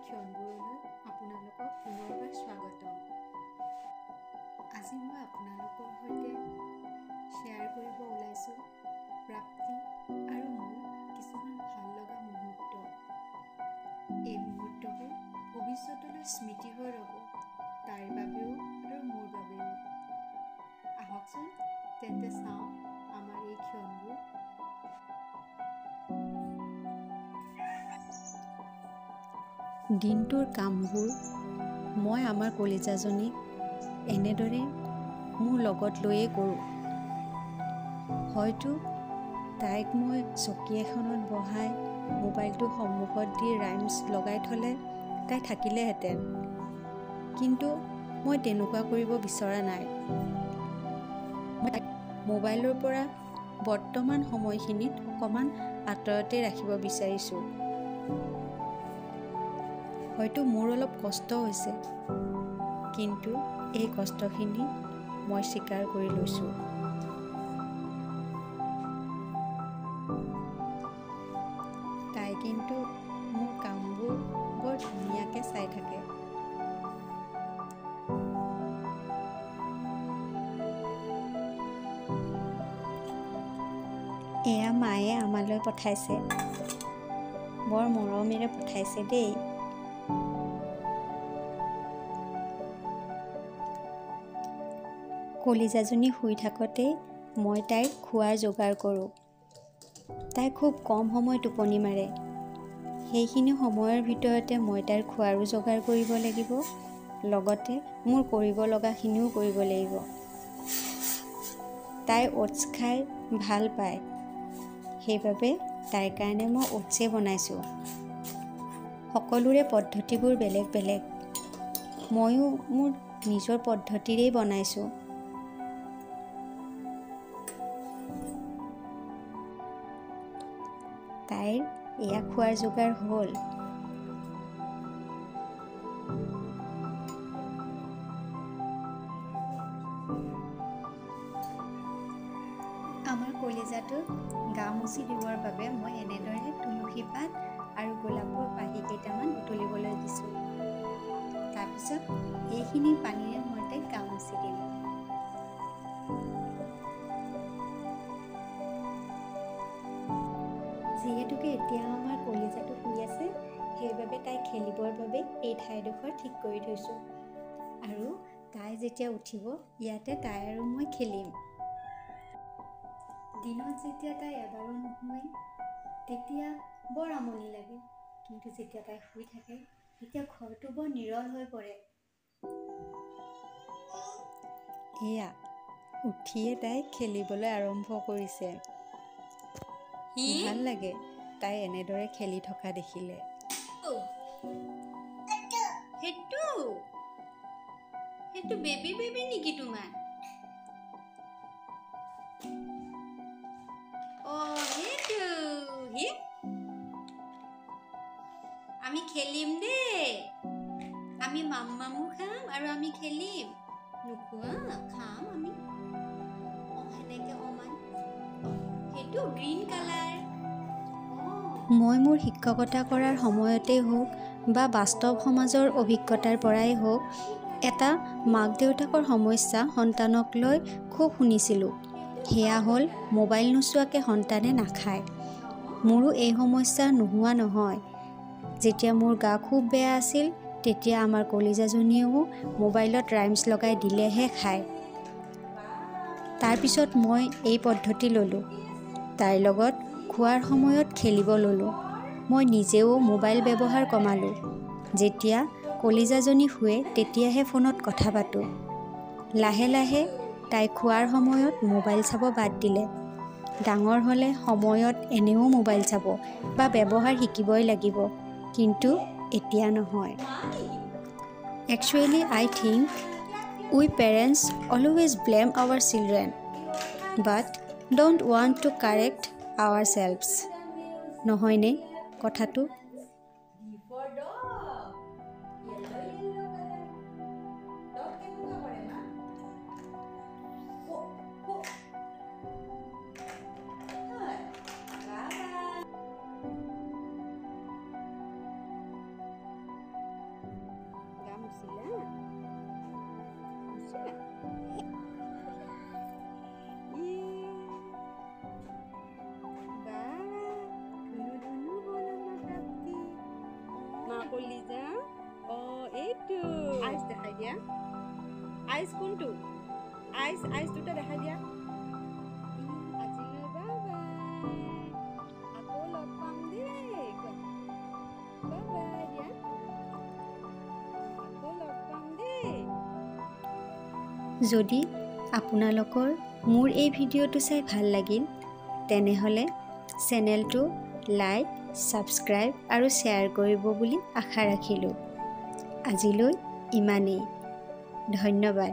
ক্ষণবোৰলৈ আপোনালোকক পুনৰবাৰ স্বাগতম। আজি মই আপোনালোকৰ সৈতে শ্বেয়াৰ কৰিব ওলাইছোঁ প্ৰাপ্তি আৰু মোৰ কিছুমান ভাল লগা মুহূৰ্ত। এই মুহূৰ্তবোৰ ভৱিষ্যতলৈ স্মৃতি হৈ ৰ'ব, তাইৰ বাবেও আৰু মোৰ বাবেও। আহকচোন তেন্তে চাওঁ আমাৰ এই ক্ষণবোৰ। দিনটোৰ কামবোৰ মই আমাৰ কলিজাজনীক এনেদৰে মোৰ লগত লৈয়ে কৰোঁ। হয়তো তাইক মই চকী এখনত বহাই মোবাইলটো সন্মুখত দি ৰাইমছ লগাই থ'লে তাই থাকিলেহেঁতেন, কিন্তু মই তেনেকুৱা কৰিব বিচৰা নাই। মোবাইলৰ পৰা বৰ্তমান সময়খিনিত অকণমান আঁতৰতে ৰাখিব বিচাৰিছোঁ। হয়তো মোৰ অলপ কষ্ট হৈছে, কিন্তু এই কষ্টখিনি মই স্বীকাৰ কৰি লৈছোঁ। তাই কিন্তু মোৰ কামবোৰ বৰ ধুনীয়াকৈ চাই থাকে। এয়া মায়ে আমালৈ পঠাইছে, বৰ মৰমেৰে পঠাইছে দেই। কলিজাজনী শুই থাকোঁতেই মই তাইৰ খোৱাৰ যোগাৰ কৰোঁ। তাই খুব কম সময় টোপনি মাৰে। সেইখিনি সময়ৰ ভিতৰতে মই তাইৰ খোৱাৰো যোগাৰ কৰিব লাগিব, লগতে মোৰ কৰিব লগাখিনিও কৰিব লাগিব। তাই অ'টছ খাই ভাল পায়, সেইবাবে তাইৰ কাৰণে মই অ'টছেই বনাইছোঁ। সকলোৰে পদ্ধতিবোৰ বেলেগ বেলেগ, ময়ো মোৰ নিজৰ পদ্ধতিৰেই বনাইছোঁ। তাইৰ এয়া খোৱাৰ যোগাৰ হ'ল। আমাৰ কলিজাটোক গা মুচি দিবৰ বাবে মই এনেদৰে তুলসী পাত আৰু গোলাপৰ পাহি কেইটামান উতলিবলৈ দিছোঁ। তাৰপিছত এইখিনি পানীৰে মই তাইক গা মুচি দিম। যিহেতুকে এতিয়া আমাৰ কলিজাটো শুই আছে, সেইবাবে তাই খেলিবৰ বাবে এই ঠাইডোখৰ ঠিক কৰি থৈছোঁ। আৰু তাই যেতিয়া উঠিব, ইয়াতে তাই আৰু মই খেলিম। দিনত যেতিয়া তাই এবাৰো নুশুৱে, তেতিয়া বৰ আমনি লাগে, কিন্তু যেতিয়া তাই শুই থাকে, তেতিয়া ঘৰটো বৰ নিৰল হৈ পৰে। এয়া উঠিয়ে তাই খেলিবলৈ আৰম্ভ কৰিছে। ভাল লাগে তাই এনেদৰে খেলি থকা দেখিলে। সেইটো বেবী নেকি তোমাৰ? আমি খেলিম দেই, আমি মাম্মামো খাম আৰু আমি খেলিম। নোখোৱা? খাম আমি। সেনেকে সেইটো গ্ৰীণ কালাৰ। মই মোৰ শিক্ষকতা কৰাৰ সময়তেই হওক বা বাস্তৱ সমাজৰ অভিজ্ঞতাৰ পৰাই হওক, এটা মাক দেউতাকৰ সমস্যা সন্তানক লৈ খুব শুনিছিলোঁ। সেয়া হ'ল মোবাইল নোচোৱাকৈ সন্তানে নাখায়। মোৰো এই সমস্যা নোহোৱা নহয়। যেতিয়া মোৰ গা খুব বেয়া আছিল, তেতিয়া আমাৰ কলিজাজনীয়েও মোবাইলত ৰাইমছ লগাই দিলেহে খায়। তাৰপিছত মই এই পদ্ধতি ল'লোঁ। তাইৰ লগত খোৱাৰ সময়ত খেলিব ল'লোঁ। মই নিজেও মোবাইল ব্যৱহাৰ কমালোঁ। যেতিয়া কলিজাজনী শুৱে, তেতিয়াহে ফোনত কথা পাতোঁ। লাহে লাহে তাই খোৱাৰ সময়ত মোবাইল চাব বাদ দিলে। ডাঙৰ হ'লে সময়ত এনেও মোবাইল চাব বা ব্যৱহাৰ শিকিবই লাগিব, কিন্তু এতিয়া নহয়। Actually, I think we parents always blame our children, but don't want to correct ourselves. নহয়নে কথাটো? কলিজা এইটো আইচ দেখাই দিয়া আইচ কোনটো আইচ আইচ দুটা দেখাই দিয়া আজিলৈ বাই বাই আকৌ লগ পাম দেই বাই বাই দিয়া আকৌ লগ পাম দেই যদি আপোনালোকৰ মোৰ এই ভিডিঅ'টো চাই ভাল লাগিল তেনেহ'লে চেনেলটো লাইক ছাবস্ক্ৰাইব আৰু শ্বেয়াৰ কৰিব বুলি আশা ৰাখিলোঁ আজিলৈ ইমানেই ধন্যবাদ